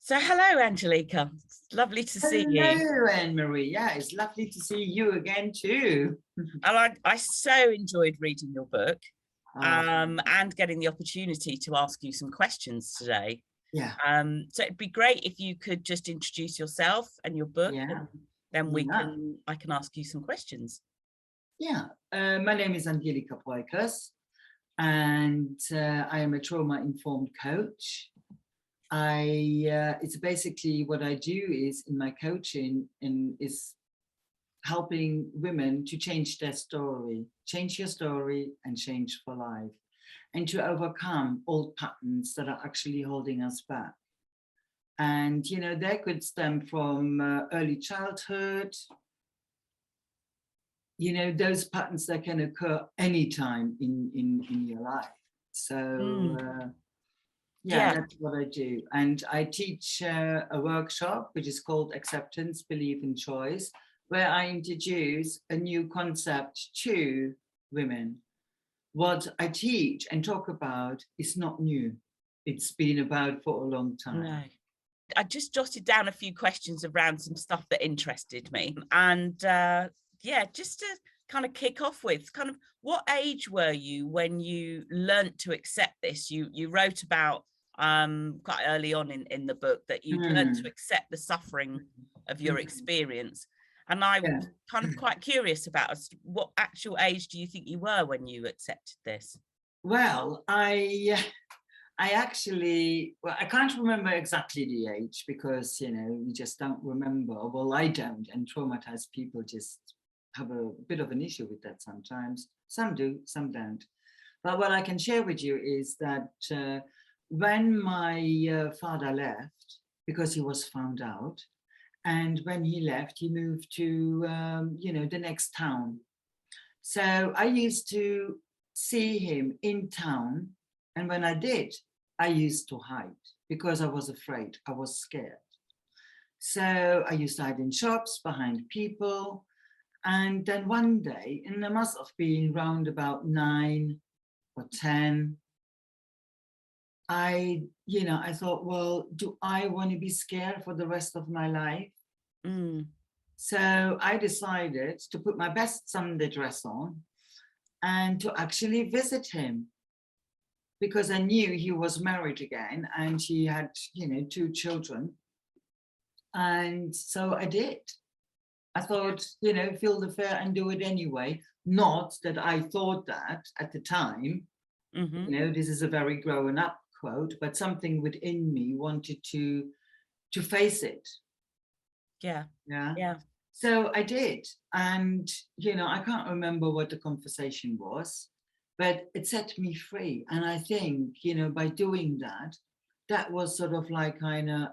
So hello, Angelica. It's lovely to see you. Hello, Annmarie. Yeah, it's lovely to see you again too. And I so enjoyed reading your book Oh, and getting the opportunity to ask you some questions today. yeah, So it'd be great if you could just introduce yourself and your book, yeah, and then yeah, I can ask you some questions. yeah. My name is Annmarie Superville, and I am a trauma-informed coach. It's basically what I do is in my coaching is helping women to change their story, change your story and change for life, and to overcome old patterns that are actually holding us back. And, they could stem from early childhood, those patterns that can occur anytime in your life. So, yeah, Yeah. that's what I do. And I teach a workshop, which is called Acceptance, Belief and Choice, where I introduce a new concept to women. What I teach and talk about is not new. It's been about for a long time. No. I just jotted down a few questions around some stuff that interested me. And yeah, just to kind of kick off with, kind of what age were you when you learnt to accept this? You wrote about quite early on in the book that you'd learnt to accept the suffering of your experience. And I was kind of quite curious about what actual age do you think you were when you accepted this? Well, I can't remember exactly the age because, you just don't remember. Well, I don't, and traumatized people just have a bit of an issue with that sometimes. Some do, some don't. But what I can share with you is that when my father left, because he was found out, and when he left, he moved to, the next town. So I used to see him in town. And when I did, I used to hide because I was afraid, I was scared. So I used to hide in shops, behind people. And then one day, and there must have been round about 9 or 10, I thought, well, do I want to be scared for the rest of my life? So I decided to put my best Sunday dress on and to actually visit him, because I knew he was married again and he had, 2 children. And so I did. I thought, feel the fear and do it anyway. Not that I thought that at the time, this is a very grown up quote, but something within me wanted to face it. Yeah. Yeah. So I did. And, I can't remember what the conversation was, but it set me free. And I think, by doing that, that was sort of like kind of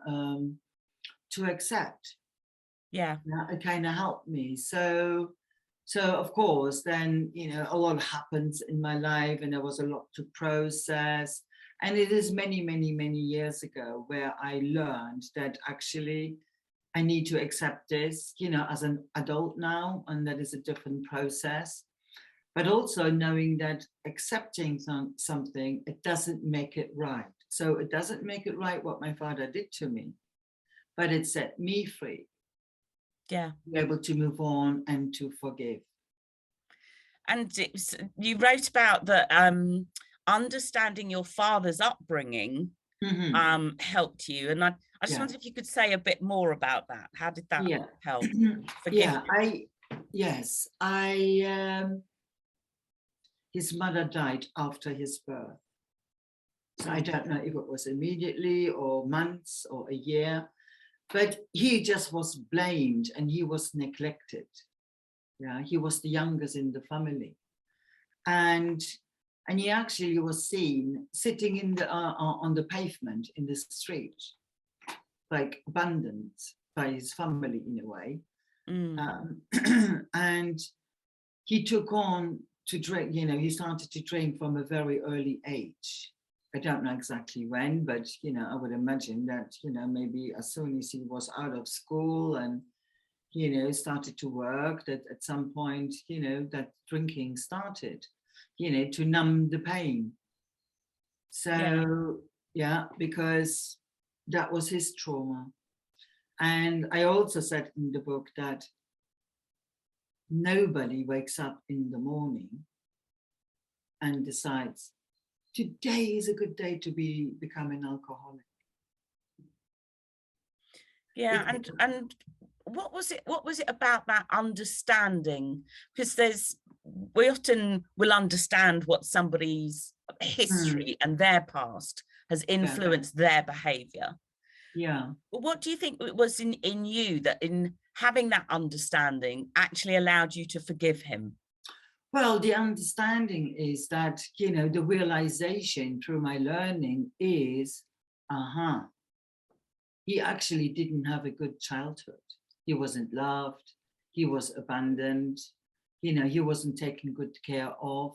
to accept. Yeah. It kind of helped me. So of course, then, a lot happens in my life and there was a lot to process. And it is many, many, many years ago where I learned that actually I need to accept this, as an adult now, and that is a different process. But also knowing that accepting something, it doesn't make it right. So it doesn't make it right what my father did to me, but it set me free. Yeah. Be able to move on and to forgive. And you wrote about that understanding your father's upbringing helped you. And I just wondered if you could say a bit more about that. How did that help? His mother died after his birth. So I don't know if it was immediately or months or a year, but he just was blamed and he was neglected. Yeah, he was the youngest in the family. And he actually was seen sitting in the on the pavement in the street, like abandoned by his family in a way. And he took on to drink, he started to drink from a very early age. I don't know exactly when, but, I would imagine that, maybe as soon as he was out of school and, started to work, that at some point, that drinking started, to numb the pain. So, yeah, because that was his trauma. And I also said in the book that nobody wakes up in the morning and decides, today is a good day to become an alcoholic. Yeah, and what was it about that understanding? Because we often will understand what somebody's history and their past has influenced their behavior. Yeah. But what do you think it was in you that in having that understanding actually allowed you to forgive him? Well, the understanding is that, you know, the realization through my learning is, he actually didn't have a good childhood. He wasn't loved. He was abandoned. You know, he wasn't taken good care of.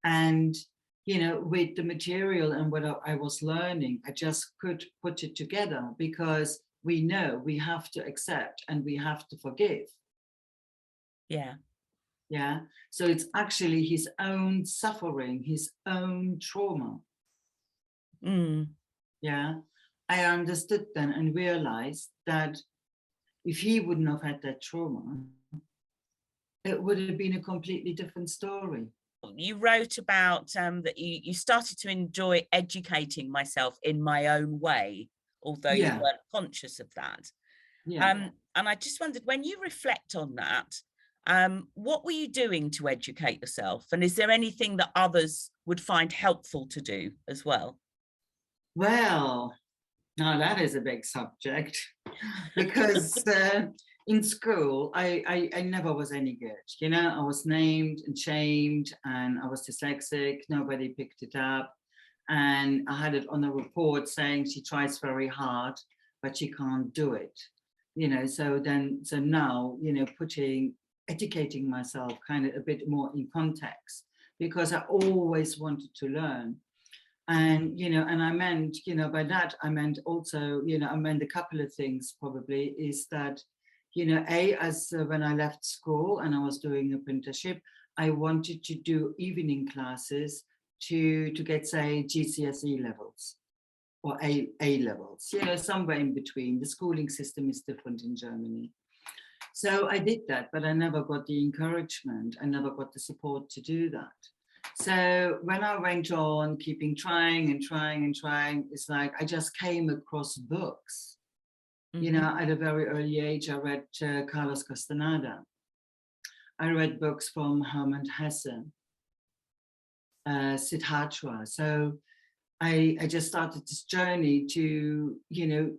And, you know, with the material and what I was learning, I just could put it together, because we know we have to accept and we have to forgive. Yeah. Yeah. So it's actually his own suffering, his own trauma. Yeah. I understood then and realized that if he wouldn't have had that trauma, it would have been a completely different story. You wrote about that you started to enjoy educating myself in my own way, although you weren't conscious of that. And I just wondered, when you reflect on that, what were you doing to educate yourself? And is there anything that others would find helpful to do as well? Well, now that is a big subject, because in school, I never was any good. You know, I was named and shamed, and I was dyslexic. Nobody picked it up. And I had it on a report saying she tries very hard, but she can't do it. You know, so now, you know, educating myself kind of a bit more in context, because I always wanted to learn. And, you know, and I meant, you know, by that, I meant also, you know, I meant a couple of things probably is that, you know, when I left school and I was doing apprenticeship, I wanted to do evening classes to get, say, GCSE levels or A levels, you know, somewhere in between. The schooling system is different in Germany. So I did that, but I never got the encouragement. I never got the support to do that. So when I went on keeping trying, it's like I just came across books. You know, at a very early age, I read Carlos Castaneda. I read books from Hermann Hesse, Siddhartha. So I just started this journey to, you know,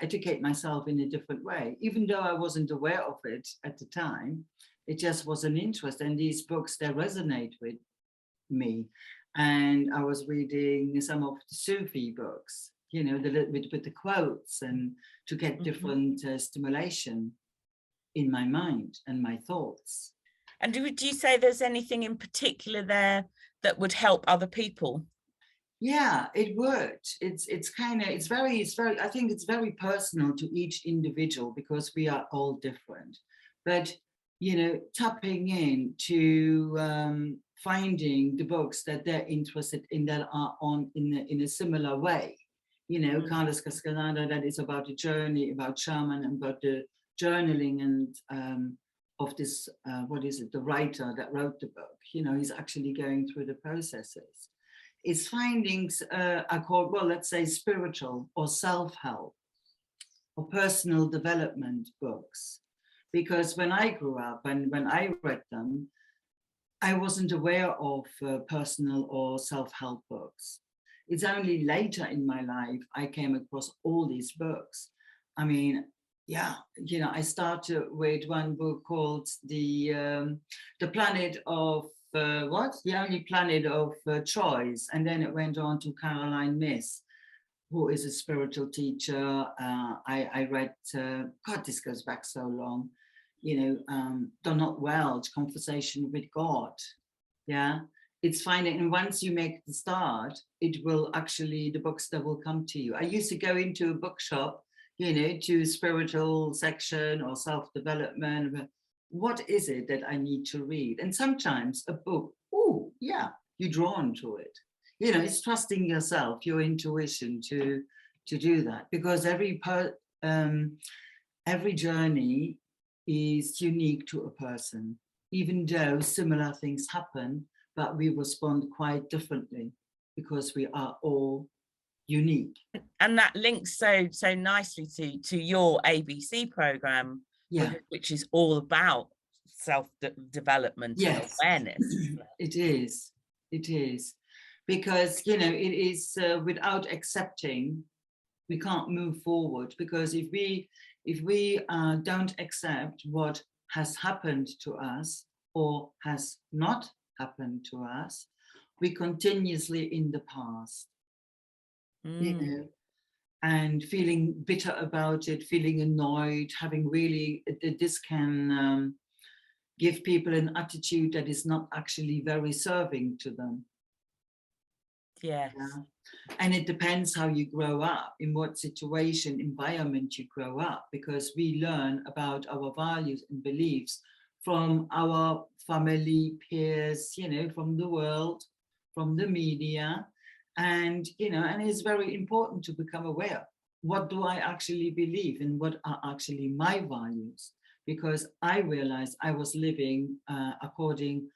educate myself in a different way, even though I wasn't aware of it at the time. It just was an interest, and these books, they resonate with me. And I was reading some of the Sufi books, you know, with the quotes, and to get different stimulation in my mind and my thoughts. And do you say there's anything in particular there that would help other people? Yeah, it would. It's very, I think it's very personal to each individual, because we are all different. But, you know, tapping into finding the books that they're interested in, that are in a similar way. You know, Carlos Castaneda, that is about the journey, about shaman, and about the journaling and of this, the writer that wrote the book. You know, he's actually going through the processes. It's findings are called, well, let's say spiritual or self-help or personal development books. Because when I grew up and when I read them, I wasn't aware of personal or self-help books. It's only later in my life I came across all these books. I mean, yeah, you know, I started with one book called The Planet of The Only Planet of Choice. And then it went on to Caroline Myss, who is a spiritual teacher. I read, God, this goes back so long, you know, Donald Welch, Conversation with God. Yeah, it's finding, and once you make the start, it will actually, the books that will come to you. I used to go into a bookshop, you know, to spiritual section or self-development. What is it that I need to read? And sometimes a book, oh yeah, you're drawn to it. You know, it's trusting yourself, your intuition to to do that, because every journey is unique to a person, even though similar things happen, but we respond quite differently because we are all unique. And that links so nicely to your ABC program, Yeah. which is all about self-development and Yes. awareness. It is. It is. Because, it is without accepting, we can't move forward. Because if we don't accept what has happened to us or has not happened to us, we continuously in the past, and feeling bitter about it, feeling annoyed, having really, this can give people an attitude that is not actually very serving to them. Yes. Yeah? And it depends how you grow up, in what situation, environment you grow up, because we learn about our values and beliefs from our family, peers, from the world, from the media. And, and it's very important to become aware. What do I actually believe and what are actually my values? Because I realized I was living according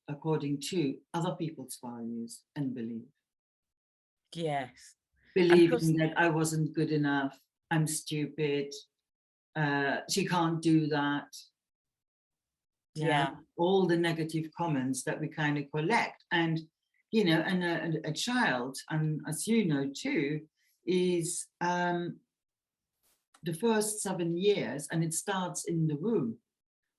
to other people's values and beliefs. Yes. Believing that I wasn't good enough, I'm stupid, she can't do that. Yeah. All the negative comments that we kind of collect. And, and a child, and as you know too, is the first 7 years, and it starts in the womb.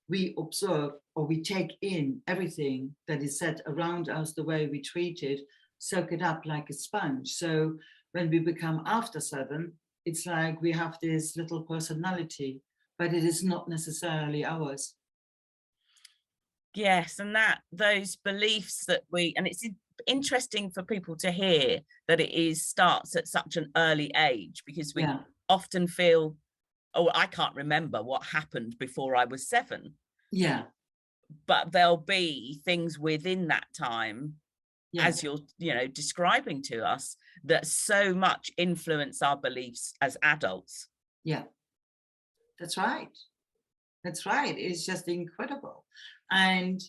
We observe or we take in everything that is said around us, the way we treat it, soak it up like a sponge. So when we become after 7, it's like we have this little personality, but it is not necessarily ours. Yes, and those beliefs that and it's interesting for people to hear that it starts at such an early age, because we often feel, oh, I can't remember what happened before I was 7. Yeah. But there'll be things within that time, as you're, describing to us, that so much influence our beliefs as adults. Yeah, that's right. That's right. It's just incredible. And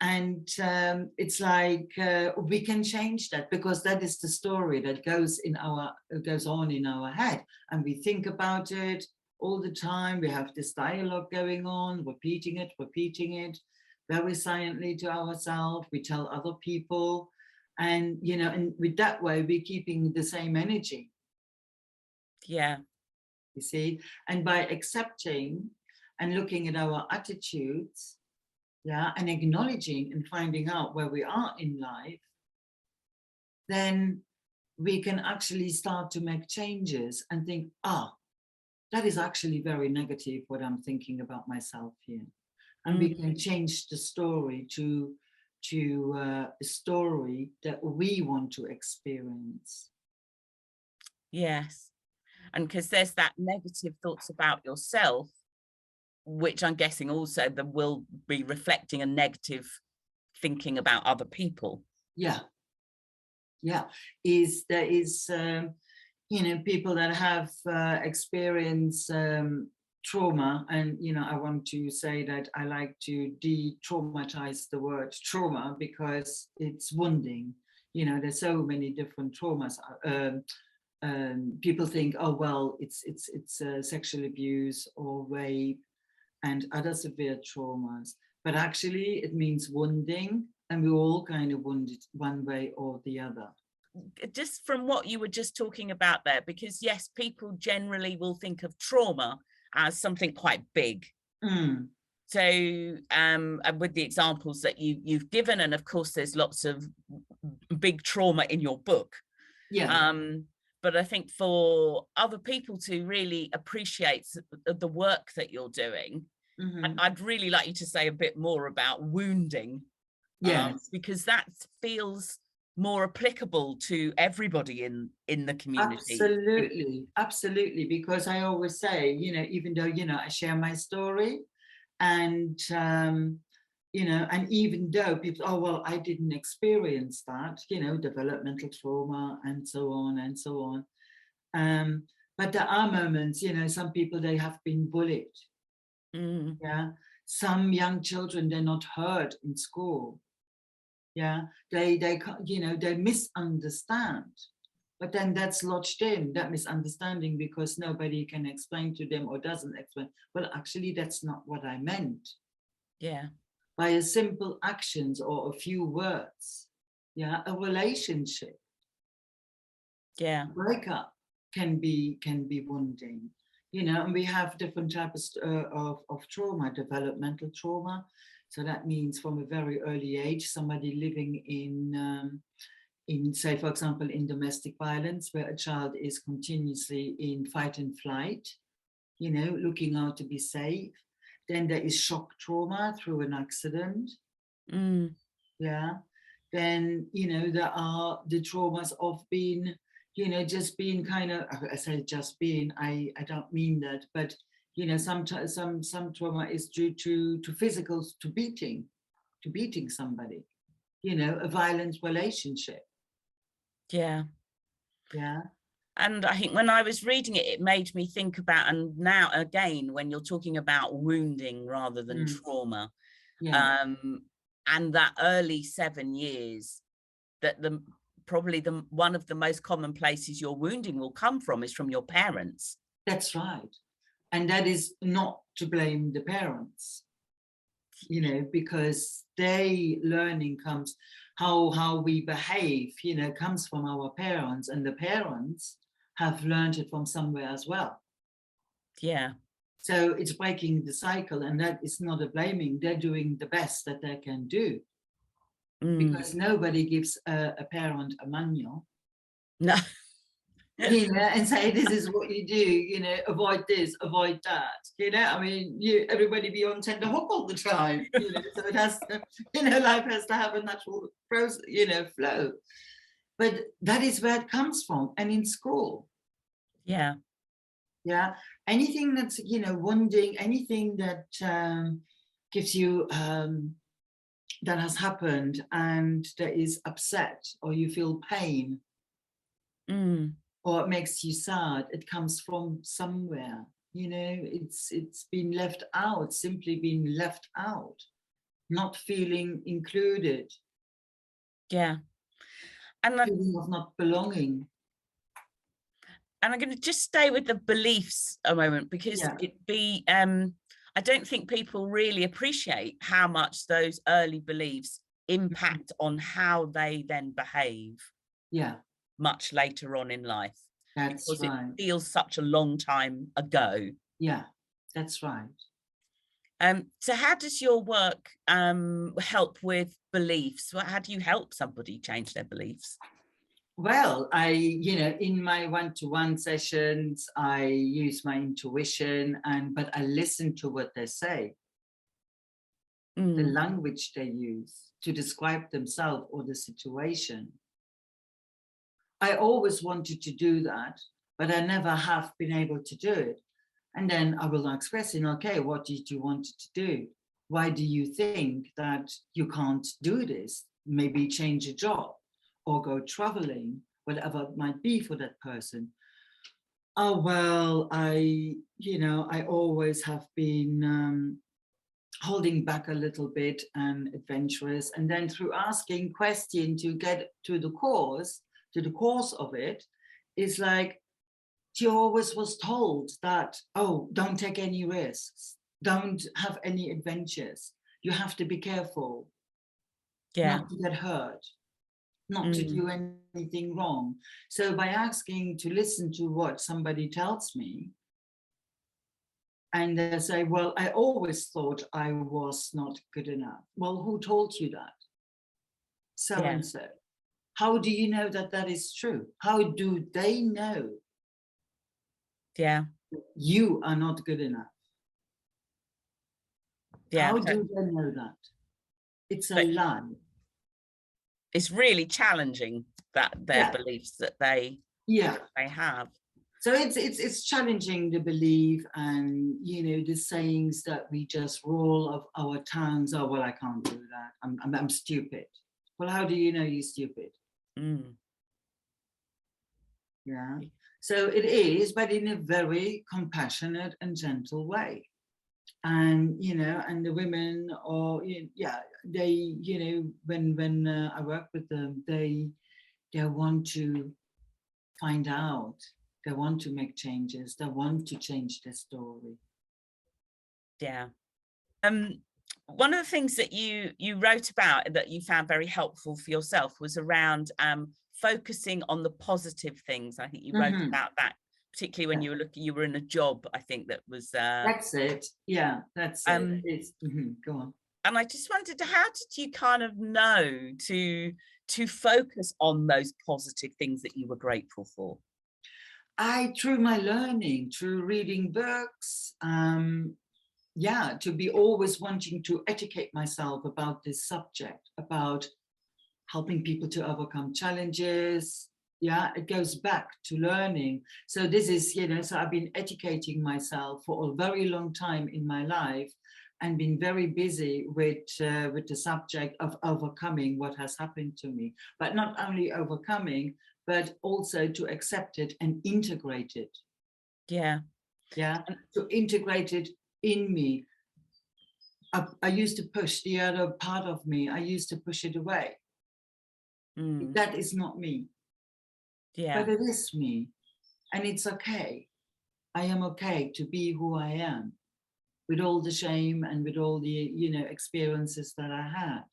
it's like we can change that, because that is the story that goes on in our head, and we think about it all the time. We have this dialogue going on, repeating it very silently to ourselves. We tell other people, and and with that way we're keeping the same energy. Yeah. You see, and by accepting and looking at our attitudes, and acknowledging and finding out where we are in life, then we can actually start to make changes and think, that is actually very negative what I'm thinking about myself here. And we can change the story to a story that we want to experience. Yes. And because there's that negative thoughts about yourself, which I'm guessing also then will be reflecting a negative thinking about other people. Yeah. There is people that have experienced trauma, and I want to say that I like to de-traumatize the word trauma, because it's wounding. There's so many different traumas. People think, oh well, it's sexual abuse or rape and other severe traumas, but actually it means wounding, and we're all kind of wounded one way or the other. Just from what you were just talking about there, because yes, people generally will think of trauma as something quite big. So with the examples that you've given, and of course there's lots of big trauma in your book. But I think for other people to really appreciate the work that you're doing, I'd really like you to say a bit more about wounding. Because that feels more applicable to everybody in the community. Absolutely, because I always say, even though I share my story, and and even though people, oh well, I didn't experience that, developmental trauma and so on, But there are moments, you know, some people, they have been bullied. Yeah. Some young children, they're not heard in school. Yeah. They you know, they misunderstand. But then that's lodged in, that misunderstanding, because nobody can explain to them or doesn't explain. Well, actually, that's not what I meant. Yeah. By a simple actions or a few words. Yeah. A relationship. Yeah. Breakup can be wounding, you know, and we have different types of trauma, developmental trauma. So that means from a very early age, somebody living in, say, for example, in domestic violence, where a child is continuously in fight and flight, you know, looking out to be safe. Then there is shock trauma through an accident. Yeah. Then, you know, there are the traumas of being, you know, just being kind of, I say just being, I don't mean that, but, you know, some trauma is due to physical, to beating somebody, you know, a violent relationship. Yeah. Yeah. And I think when I was reading it, it made me think about, and now again, when you're talking about wounding rather than trauma, Yeah. and that early 7 years, that probably one of the most common places your wounding will come from is from your parents. That's right. And that is not to blame the parents, you know, because learning comes, how we behave, you know, comes from our parents, and the parents have learned it from somewhere as well. Yeah. So it's breaking the cycle, and that is not a blaming. They're doing the best that they can do, because nobody gives a parent a manual. No. You know, and say, this is what you do, you know, avoid this, avoid that, you know. I mean, everybody be on tender hook all the time, you know. So it has to, you know, life has to have a natural process, you know, flow. But that is where it comes from. And in school, Yeah. yeah, anything that's, you know, wounding, anything that gives you that has happened and that is upset, or you feel pain, or it makes you sad, it comes from somewhere, you know. It's been left out, simply being left out, not feeling included. Yeah. And feeling of not belonging. And I'm going to just stay with the beliefs a moment, because I don't think people really appreciate how much those early beliefs impact on how they then behave. Yeah. Much later on in life. That's because right. It feels such a long time ago. Yeah, that's right. So how does your work help with beliefs? How do you help somebody change their beliefs? Well, you know, in my one-to-one sessions, I use my intuition, but I listen to what they say, the language they use to describe themselves or the situation. I always wanted to do that, but I never have been able to do it. And then I will express in, okay, what did you want to do? Why do you think that you can't do this? Maybe change a job or go traveling, whatever it might be for that person. Oh, well, I always have been holding back a little bit and adventurous. And then through asking questions to get to the cause of it, is like, she always was told that, oh, don't take any risks, don't have any adventures, you have to be careful, not to get hurt, not to do anything wrong. So by asking to listen to what somebody tells me, and they say, well, I always thought I was not good enough. Well, who told you that? So and so. How do you know that that is true? How do they know? Yeah. You are not good enough. Yeah. How do they know that? It's a lie. It's really challenging, that their beliefs that they have. So it's challenging the belief, and you know, the sayings that we just roll off our tongues. Oh, well, I can't do that. I'm stupid. Well, how do you know you're stupid? Yeah. So it is, but in a very compassionate and gentle way. And, you know, and the women, or, yeah, they, you know, when I work with them, they want to find out, they want to make changes, they want to change their story. Yeah. One of the things that you wrote about that you found very helpful for yourself was around focusing on the positive things. I think you wrote about that, particularly when you were in a job, I think that was that's it. Yeah, that's it. It's go on. And I just wondered, how did you kind of know to focus on those positive things that you were grateful for? Through my learning, through reading books, yeah, to be always wanting to educate myself about this subject, about helping people to overcome challenges. Yeah, it goes back to learning. So this is, you know, so I've been educating myself for a very long time in my life, and been very busy with the subject of overcoming what has happened to me. But not only overcoming, but also to accept it and integrate it. Yeah. Yeah, to integrate it in me. I used to push the other part of me. I used to push it away. That is not me. Yeah. But it is me. And it's okay. I am okay to be who I am, with all the shame and with all the, you know, experiences that I had.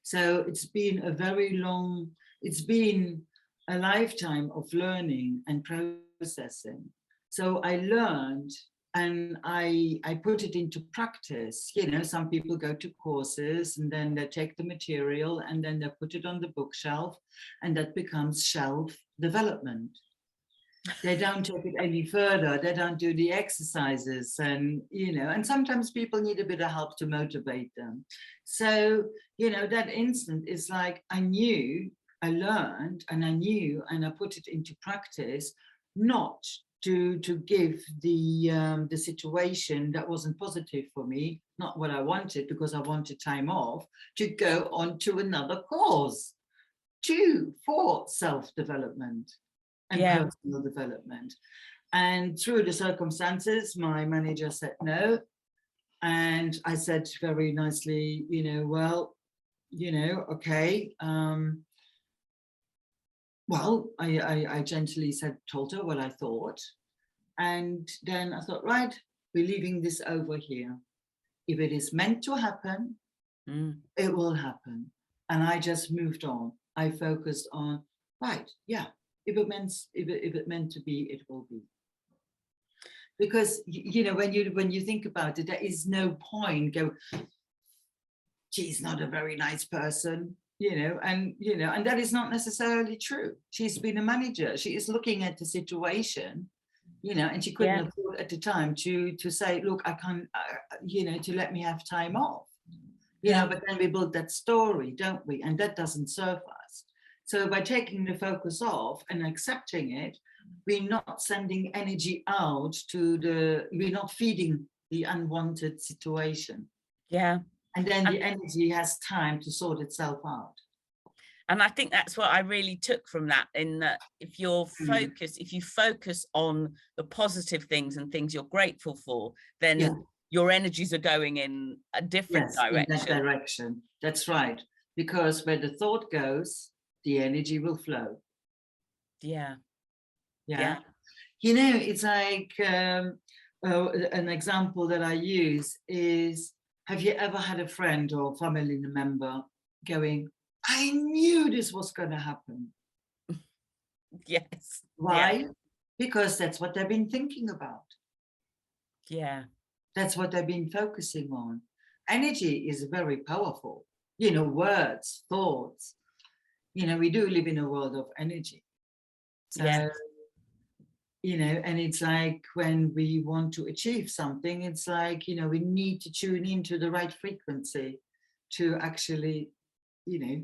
So it's been a very long, it's been a lifetime of learning and processing. So I learned, and I put it into practice. You know, some people go to courses and then they take the material and then they put it on the bookshelf, and that becomes shelf development. They don't take it any further. They don't do the exercises, and, you know, and sometimes people need a bit of help to motivate them. So, you know, that instant is like, I knew, I learned, and I knew, and I put it into practice, not to give the situation that wasn't positive for me, not what I wanted, because I wanted time off, to go on to another course, for self-development and personal development. And through the circumstances, my manager said no. And I said very nicely, you know, well, you know, okay. Well, I gently told her what I thought. And then I thought, right, we're leaving this over here. If it is meant to happen, it will happen. And I just moved on. I focused on, right, yeah, if it meant to be, it will be. Because, you know, when you think about it, there is no point go, she's not a very nice person, you know, and that is not necessarily true. She's been a manager. She is looking at the situation, you know, and she couldn't afford at the time to say, look, I can't, you know, to let me have time off, you know, but then we build that story, don't we? And that doesn't serve us. So by taking the focus off and accepting it, we're not sending energy out we're not feeding the unwanted situation. Yeah. And then the energy has time to sort itself out. And I think that's what I really took from that, in that if you focus on the positive things and things you're grateful for, then your energies are going in a different direction. In that direction. That's right. Because where the thought goes, the energy will flow. Yeah. You know, it's like an example that I use is, have you ever had a friend or family member going, I knew this was going to happen? Yes. Why? Yeah. Because that's what they've been thinking about. Yeah. That's what they've been focusing on. Energy is very powerful. You know, words, thoughts. You know, we do live in a world of energy. So, you know, and it's like when we want to achieve something, it's like, you know, we need to tune into the right frequency to actually, you know,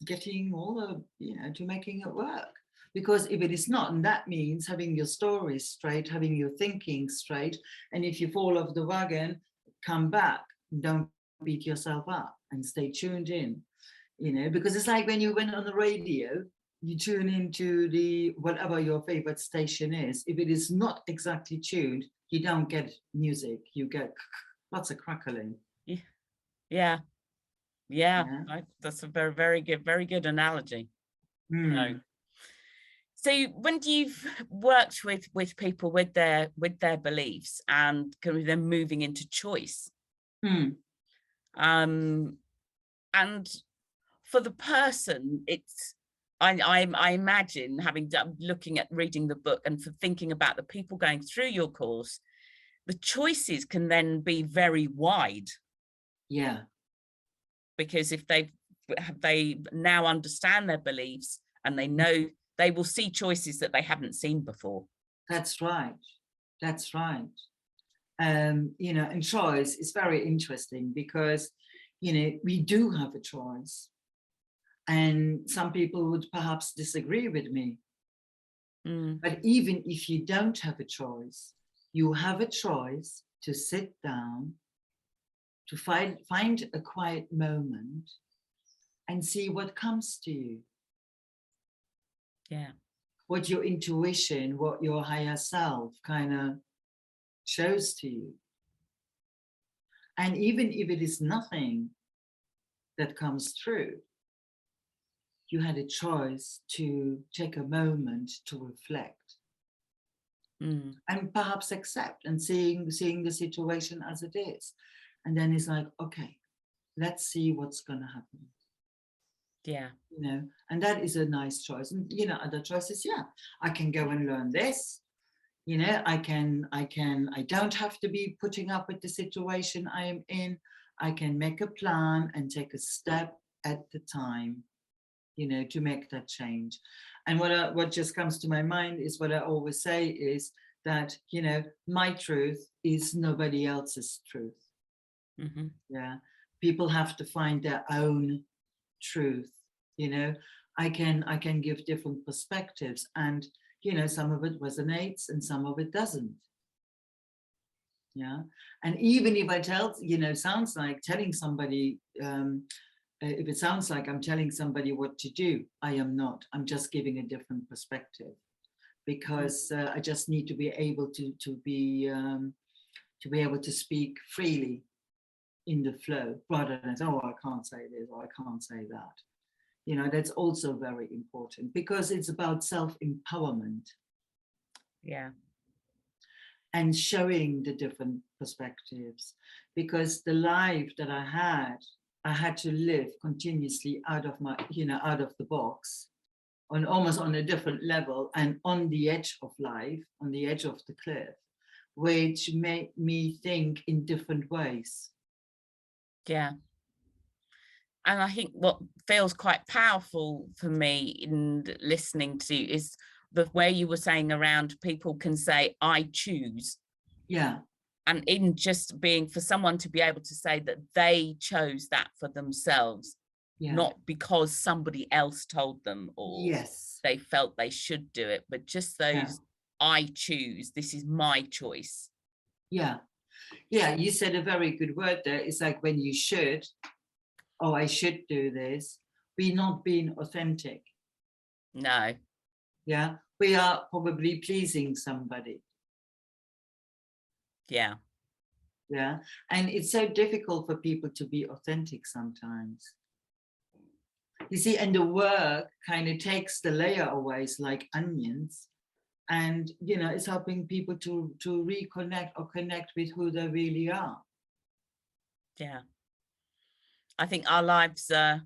getting all the, you know, to making it work. Because if it is not, and that means having your stories straight, having your thinking straight, and if you fall off the wagon, come back, don't beat yourself up and stay tuned in, you know, because it's like when you went on the radio, you tune into the whatever your favorite station is. If it is not exactly tuned, you don't get music. You get lots of crackling. Yeah. Yeah. Yeah. That's a very good analogy. So, Mm. so when you've worked with people with their beliefs and kind of them moving into choice, Mm. and for the person, it's I imagine having done looking at reading the book and for thinking about the people going through your course, the choices can then be very wide. Yeah. Because if they now understand their beliefs and they know, they will see choices that they haven't seen before. That's right. That's right. You know, and choice is very interesting because, you know, we do have a choice. And some people would perhaps disagree with me. But even if you don't have a choice, you have a choice to sit down, to find a quiet moment and see what comes to you. Yeah. What your intuition, what your higher self kind of shows to you. And even if it is nothing that comes through, you had a choice to take a moment to reflect and perhaps accept and seeing the situation as it is. And then it's like, okay, let's see what's going to happen. Yeah. You know, and that is a nice choice. And, you know, other choices, yeah, I can go and learn this. You know, I don't have to be putting up with the situation I am in. I can make a plan and take a step at the time, you know, to make that change. And what just comes to my mind is what I always say is that, you know, my truth is nobody else's truth. Mm-hmm. Yeah. People have to find their own truth. You know, I can give different perspectives, and, you know, some of it resonates and some of it doesn't. Yeah. And even if I tell, you know, sounds like telling somebody, if it sounds like I'm telling somebody what to do, I am not. I'm just giving a different perspective, because I just need to be able to be able to speak freely in the flow, rather than, oh, I can't say this or I can't say that. You know, that's also very important because it's about self-empowerment. Yeah. And showing the different perspectives, because the life that I had to live continuously out of my, you know, out of the box, on almost on a different level and on the edge of life, on the edge of the cliff, which made me think in different ways. Yeah. And I think what feels quite powerful for me in listening to is the way you were saying around people can say, I choose. Yeah. And in just being, for someone to be able to say that they chose that for themselves, Yeah. not because somebody else told them or Yes. they felt they should do it, but just those, Yeah. I choose, this is my choice. Yeah. Yeah, you said a very good word there. It's like when you should, oh, I should do this, we're not being authentic. No. Yeah, we are probably pleasing somebody. Yeah. Yeah, and it's so difficult for people to be authentic sometimes. You see, and the work kind of takes the layer away, it's like onions, and, you know, it's helping people to reconnect or connect with who they really are. Yeah. I think our lives, the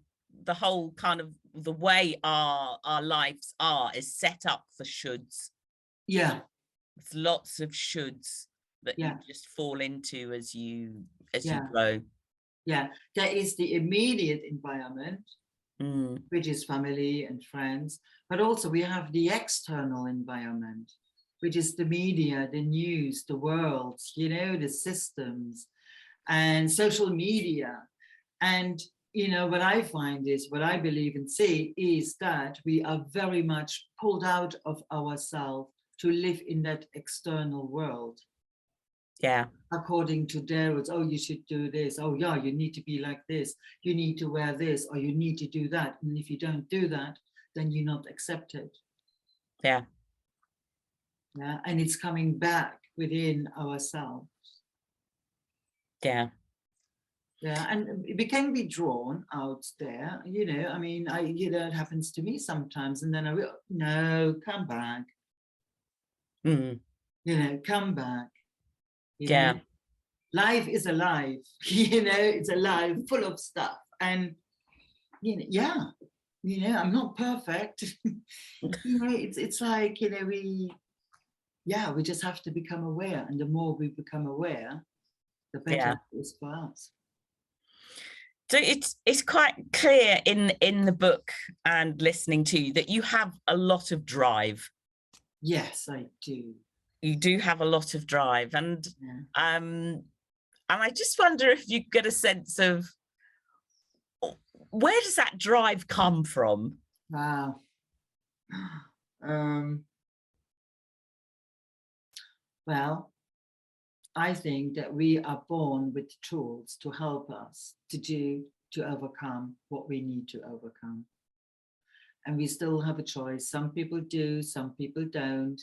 whole kind of the way our lives are is set up for shoulds. Yeah. It's lots of shoulds that Yeah. you just fall into as you Yeah. grow. Yeah, there is the immediate environment, which is family and friends, but also we have the external environment, which is the media, the news, the world, you know, the systems and social media. And, you know, what I find is, what I believe and see is that we are very much pulled out of ourselves to live in that external world. Yeah. According to their words, oh, you should do this. Oh, yeah, you need to be like this. You need to wear this, or you need to do that. And if you don't do that, then you're not accepted. Yeah. Yeah. And it's coming back within ourselves. Yeah. Yeah. And we can be drawn out there, you know, I mean, it happens to me sometimes. And then I will, no, come back. Mm. You know, come back. You Yeah. know, life is alive. You know, it's alive, full of stuff. And, you know, yeah, you know, I'm not perfect. You know, it's like, you know, we just have to become aware. And the more we become aware, the better Yeah. it is for us. So it's quite clear in the book and listening to you that you have a lot of drive. Yes, I do. You do have a lot of drive, and I just wonder if you get a sense of where does that drive come from? Wow. Well, I think that we are born with tools to help us to overcome what we need to overcome. And we still have a choice. Some people do, some people don't,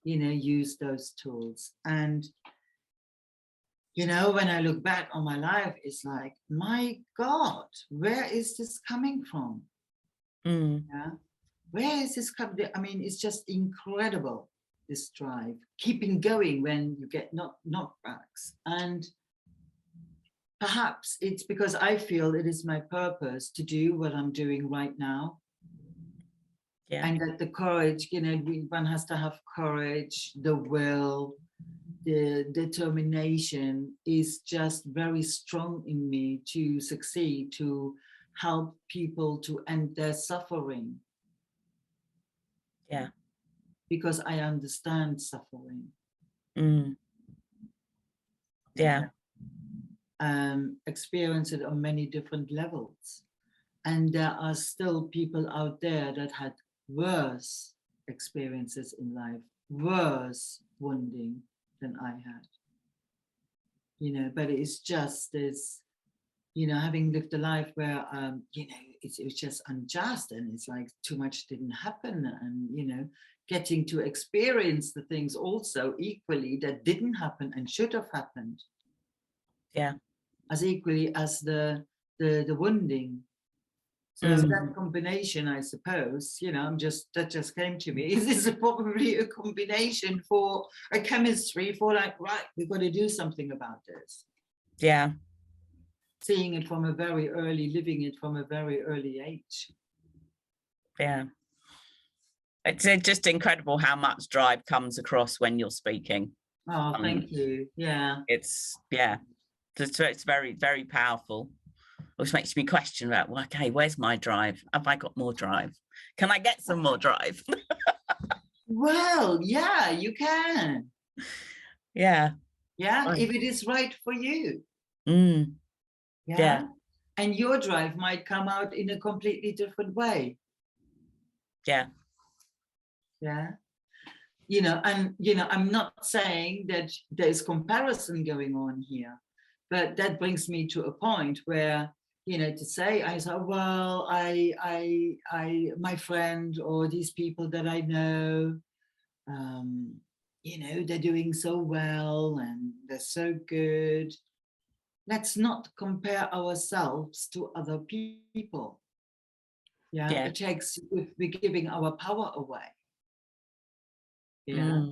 you know, use those tools. And, you know, when I look back on my life, it's like, my God, where is this coming from? Yeah. Where is this coming? I mean, it's just incredible, this drive, keeping going when you get knockbacks. And perhaps it's because I feel it is my purpose to do what I'm doing right now. Yeah. And that the courage, you know, one has to have courage, the will, the determination is just very strong in me to succeed, to help people to end their suffering. Yeah. Because I understand suffering. Yeah. Experience it on many different levels. And there are still people out there that had worse experiences in life, worse wounding than I had. You know, but it's just this, you know, having lived a life where, you know, it was just unjust, and it's like too much didn't happen, and, you know, getting to experience the things also equally that didn't happen and should have happened. Yeah. As equally as the wounding. So that combination, I suppose, you know, that just came to me. This is probably a combination for a chemistry for like, right, we've got to do something about this. Yeah. Seeing it from a very early, living it from a very early age. Yeah. It's just incredible how much drive comes across when you're speaking. Oh, thank you. Yeah. It's very, very powerful. Which makes me question about, well, okay, where's my drive? Have I got more drive? Can I get some more drive? Well, yeah, you can. Yeah. Yeah, Right. if it is right for you. Yeah. And your drive might come out in a completely different way. Yeah. Yeah. You know, and, you know, I'm not saying that there's comparison going on here, but that brings me to a point where, you know, to say, I say, well, my friend or these people that I know, you know, they're doing so well and they're so good. Let's not compare ourselves to other people. Yeah. It takes, we're giving our power away. Yeah.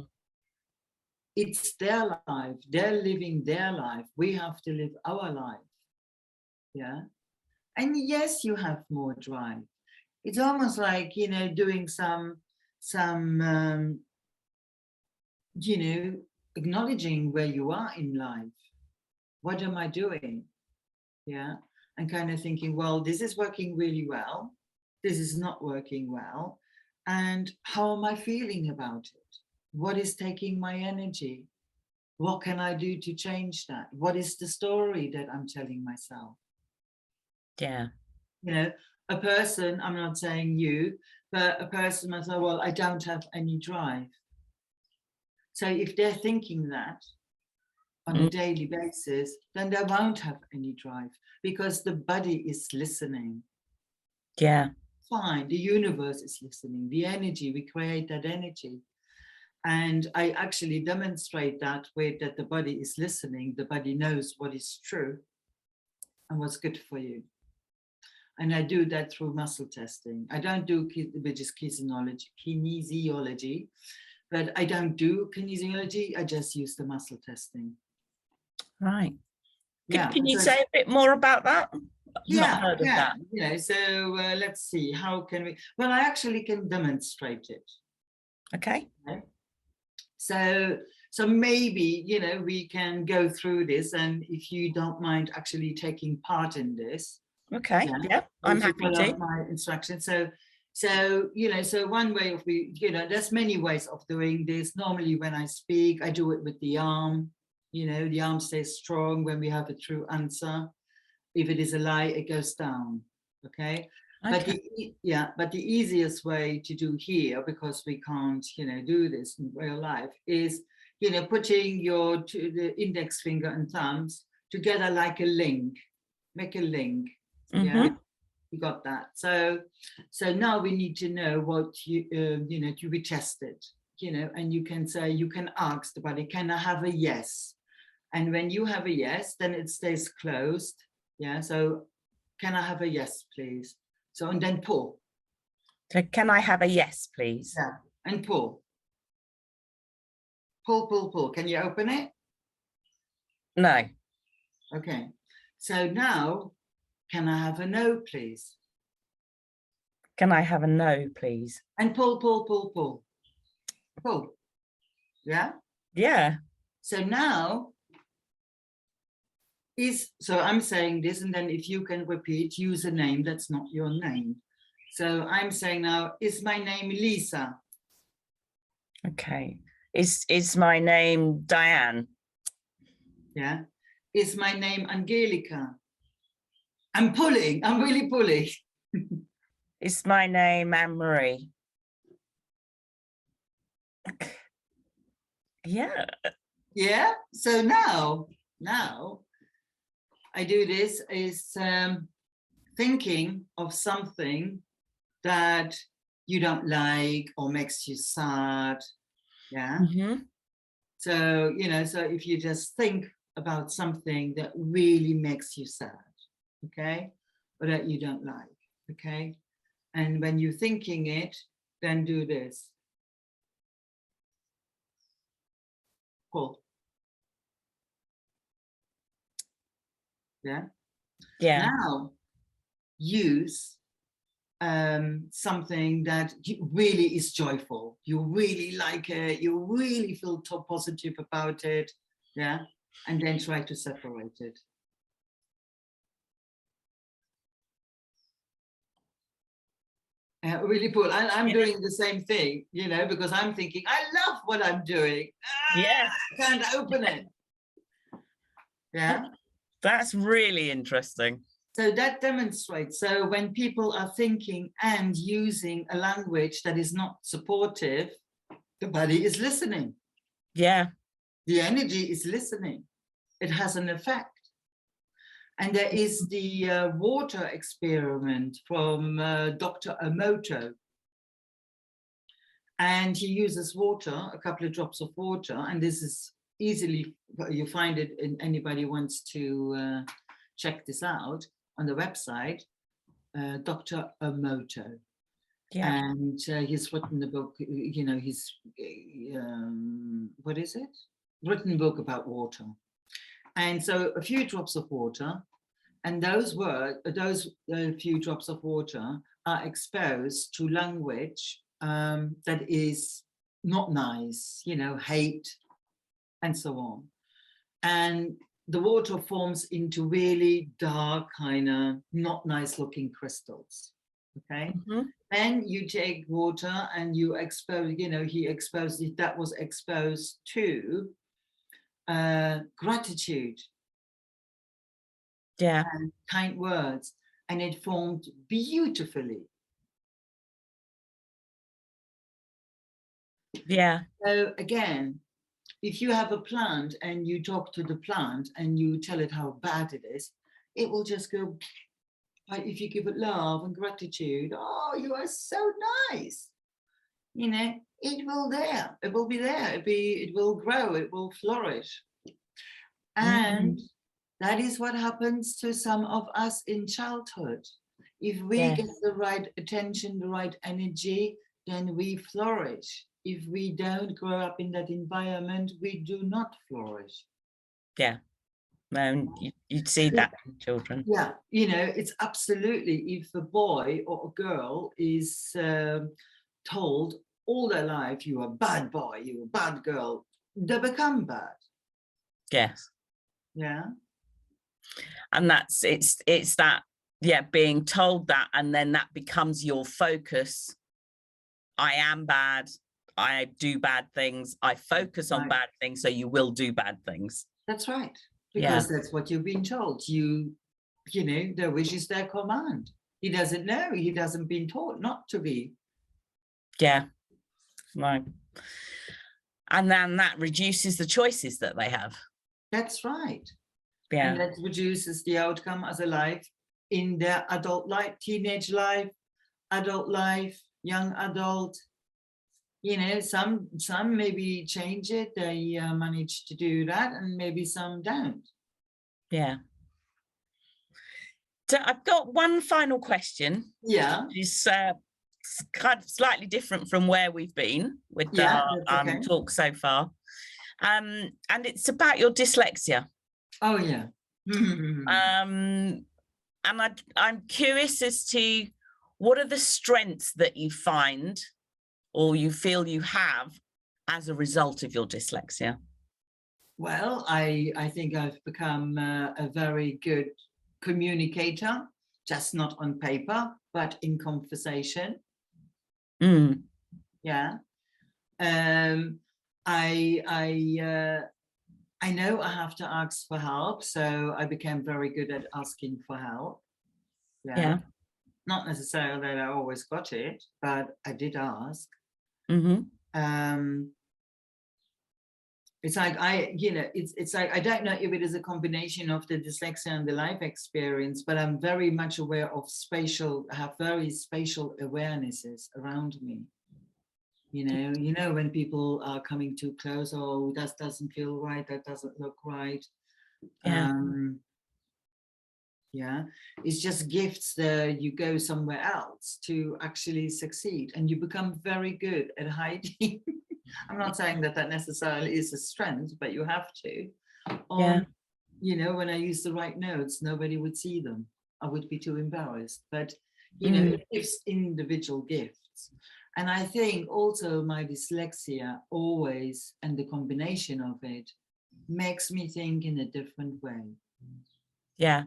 It's their life. They're living their life. We have to live our life. Yeah. And yes, you have more drive. It's almost like, you know, doing some you know, acknowledging where you are in life. What am I doing? Yeah. And kind of thinking, well, this is working really well. This is not working well. And how am I feeling about it? What is taking my energy? What can I do to change that? What is the story that I'm telling myself? Yeah. You know, a person, I'm not saying you, but a person might say, well, I don't have any drive. So if they're thinking that on a daily basis, then they won't have any drive because the body is listening. Yeah. fine. The universe is listening. The energy, we create that energy. And I actually demonstrate that way, that the body is listening. The body knows what is true and what's good for you. And I do that through muscle testing. I don't do, which is kinesiology, but I don't do kinesiology. I just use the muscle testing. Right. Yeah. Can you say a bit more about that? Yeah, Not heard of that. You know, so let's see, how can we, well, I actually can demonstrate it. Okay. So maybe, you know, we can go through this, and if you don't mind actually taking part in this. Okay. Yeah, I'm happy to. My instructions. So, you know, so one way of, you know, there's many ways of doing this. Normally when I speak, I do it with the arm, you know, the arm stays strong when we have a true answer. If it is a lie, it goes down. Okay. But the easiest way to do here, because we can't, you know, do this in real life, is, you know, putting the index finger and thumbs together like a link. Make a link. Yeah, you got that. So now we need to know what you know, to be tested. You know, and you can say, you can ask the body, can I have a yes? And when you have a yes, then it stays closed. Yeah. So can I have a yes, please? So, and then pull. So can I have a yes, please? Yeah, and pull. Pull, pull, pull. Can you open it? No. Okay. So now, can I have a no, please? Can I have a no, please? And pull, pull, pull, pull. Pull. Yeah? Yeah. So now, so I'm saying this, and then if you can repeat, use a name that's not your name. So I'm saying now, is my name Lisa? Okay. Is my name Diane? Yeah. Is my name Angelica? I'm pulling, I'm really pulling. Is my name Annmarie? Yeah. Yeah. So now I do this is thinking of something that you don't like or makes you sad. Yeah. So, you know, so if you just think about something that really makes you sad, okay, or that you don't like, okay, and when you're thinking it, then do this. Pull. Yeah. Yeah. Now use something that really is joyful. You really like it. You really feel positive about it. Yeah. And then try to separate it. Really pull. I'm doing the same thing, you know, because I'm thinking, I love what I'm doing. Yeah. I can't open it. Yeah. That's really interesting. So that demonstrates. So when people are thinking and using a language that is not supportive, the body is listening. Yeah. The energy is listening. It has an effect. And there is the water experiment from Dr. Emoto. And he uses water, a couple of drops of water, and this is easily, you find it in anybody wants to check this out on the website, Dr. Emoto. Yeah. And he's written the book, you know, he's, what is it? Written a book about water. And so a few drops of water, and those few drops of water are exposed to language that is not nice, you know, hate, and so on. And the water forms into really dark, kind of not nice looking crystals. Okay. Then you take water and you expose, you know, he exposed it, that was exposed to gratitude. Yeah. And kind words, and it formed beautifully. Yeah. So again, if you have a plant and you talk to the plant and you tell it how bad it is, it will just go But if you give it love and gratitude, oh, you are so nice. You know, it will there. It will be there. It will grow. It will flourish. And that is what happens to some of us in childhood. If we get the right attention, the right energy, then we flourish. If we don't grow up in that environment, we do not flourish. Yeah. No, you'd see that in children. Yeah, you know, it's absolutely, if a boy or a girl is told all their life, you're a bad boy, you're a bad girl, they become bad. Yes. Yeah. And that's, it's that, yeah, being told that, and then that becomes your focus. I am bad. I do bad things. I focus on bad things, so you will do bad things. That's right. Because that's what you've been told. You know, their wish is their command. He doesn't know. He hasn't been taught not to be. Yeah. Right. And then that reduces the choices that they have. That's right. Yeah. And that reduces the outcome as a life in their adult life, teenage life, adult life, young adult. You know, some maybe change it, they manage to do that, and maybe some don't. Yeah. So I've got one final question. Yeah. Which is kind of slightly different from where we've been with our talk so far. And it's about your dyslexia. Oh, yeah. And I'm curious as to what are the strengths that you find or you feel you have as a result of your dyslexia? Well, I think I've become a very good communicator, just not on paper, but in conversation. Yeah. I know I have to ask for help, so I became very good at asking for help. Yeah. Not necessarily that I always got it, but I did ask. It's like it's like, I don't know if it is a combination of the dyslexia and the life experience, but I'm very much aware of have very spatial awarenesses around me. You know, when people are coming too close, oh, that doesn't feel right, that doesn't look right. Yeah, it's just gifts that you go somewhere else to actually succeed, and you become very good at hiding. I'm not saying that necessarily is a strength, but you have to. You know, when I use the right notes, nobody would see them. I would be too embarrassed. But, you know, it gives individual gifts. And I think also my dyslexia always, and the combination of it, makes me think in a different way. Yeah.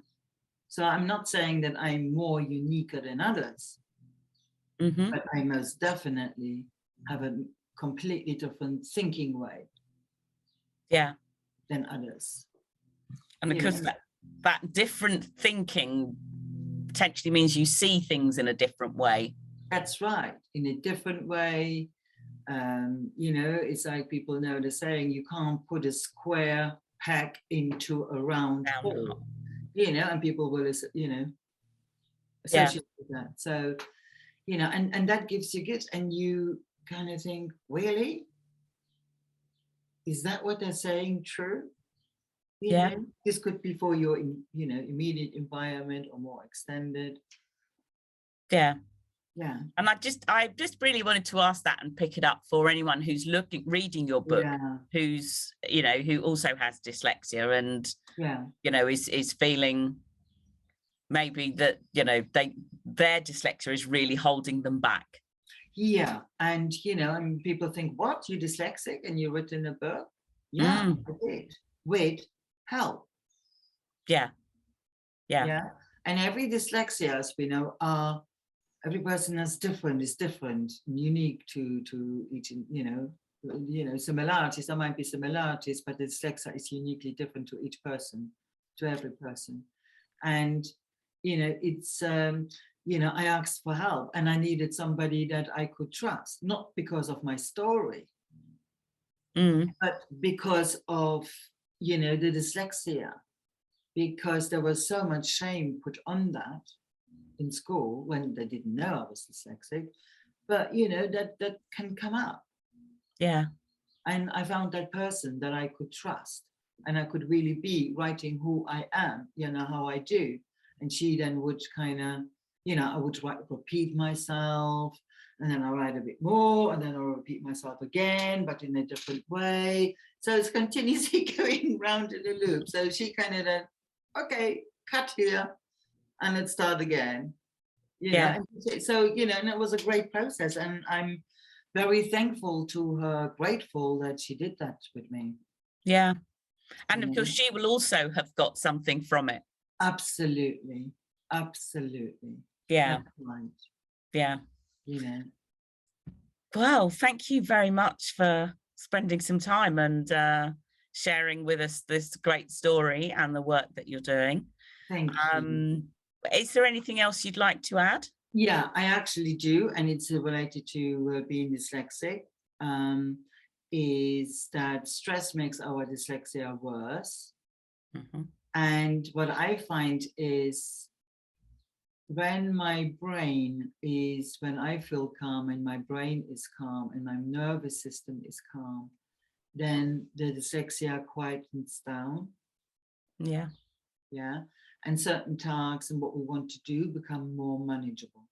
So I'm not saying that I'm more unique than others, but I most definitely have a completely different thinking way. Yeah. Than others. And because that different thinking potentially means you see things in a different way. That's right, in a different way. You know, it's like people know the saying, you can't put a square peg into a round hole. You know, and people will, you know, associate with that. So, you know, and that gives you gifts, and you kind of think, really? Is that what they're saying true? You know, this could be for your, you know, immediate environment or more extended. Yeah. And I just really wanted to ask that and pick it up for anyone who's reading your book, who's, you know, who also has dyslexia and, you know, is feeling maybe that, you know, their dyslexia is really holding them back. Yeah. And, you know, and people think, what, you're dyslexic and you've written a book? Yeah, I did. With help. Yeah. And every dyslexia, as we know, every person is different, unique to each, you know, similarities. There might be similarities, but dyslexia is uniquely different to each person, to every person. And, you know, it's, you know, I asked for help and I needed somebody that I could trust, not because of my story, but because of, you know, the dyslexia, because there was so much shame put on that. in school when they didn't know I was dyslexic, but you know, that can come up. Yeah. And I found that person that I could trust, and I could really be writing who I am, you know, how I do. And she then would kind of, you know, I would repeat myself, and then I write a bit more, and then I'll repeat myself again, but in a different way. So it's continuously going round in a loop. So she kind of then, okay, cut here, and let's start again. You know, Yeah. and so, you know, and it was a great process, and I'm very thankful to her, grateful that she did that with me. Yeah. And You of know? course, she will also have got something from it. Absolutely, absolutely. Yeah. That's right. Yeah. You know, Well, thank you very much for spending some time and sharing with us this great story and the work that you're doing. thank you. Is there anything else you'd like to add? Yeah, I actually do, and it's related to being dyslexic. Is that stress makes our dyslexia worse? Mhm. And what I find is when I feel calm and my brain is calm and my nervous system is calm, then the dyslexia quietens down. Yeah. Yeah. And certain tasks and what we want to do become more manageable.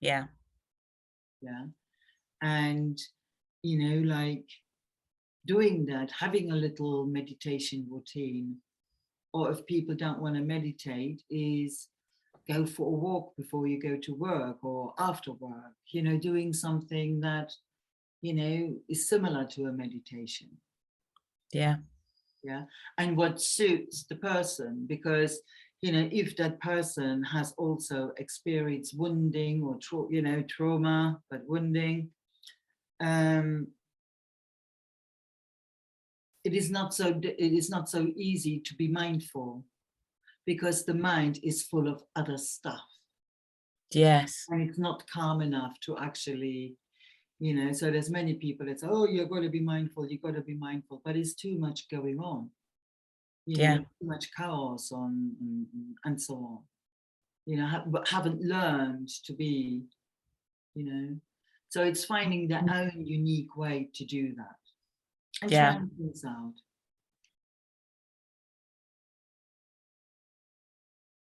Yeah. Yeah. And, you know, like doing that, having a little meditation routine, or if people don't want to meditate, is go for a walk before you go to work or after work, you know, doing something that, you know, is similar to a meditation. Yeah. Yeah. And what suits the person, because, you know, if that person has also experienced wounding or, you know, trauma, but wounding, it is not so easy to be mindful, because the mind is full of other stuff. Yes. And it's not calm enough to actually, you know, so there's many people that say, oh, you've got to be mindful, but it's too much going on, you know, Yeah. too much chaos on, and so on, you know, but haven't learned to be, you know, so it's finding their own unique way to do that and Yeah. trying things out.